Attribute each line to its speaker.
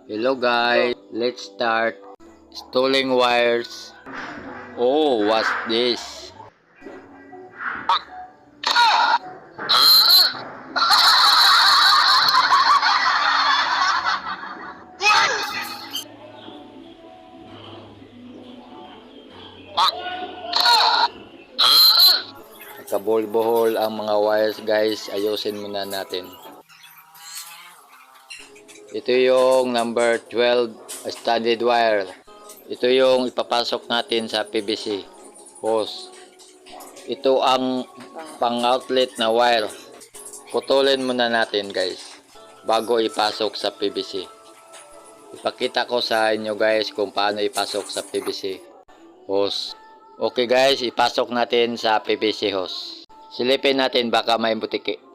Speaker 1: Hello guys, let's start installing wires. Oh, what's this? Nagkabuhol-buhol ang mga wires guys, ayusin muna natin. Ito yung number 12 standard wire. Ito yung ipapasok natin sa PVC hose. Ito ang pang outlet na wire. Putulin muna natin guys bago ipasok sa PVC. Ipakita ko sa inyo guys kung paano ipasok sa PVC hose. Okay guys, ipasok natin sa PVC hose. Silipin natin baka may butiki.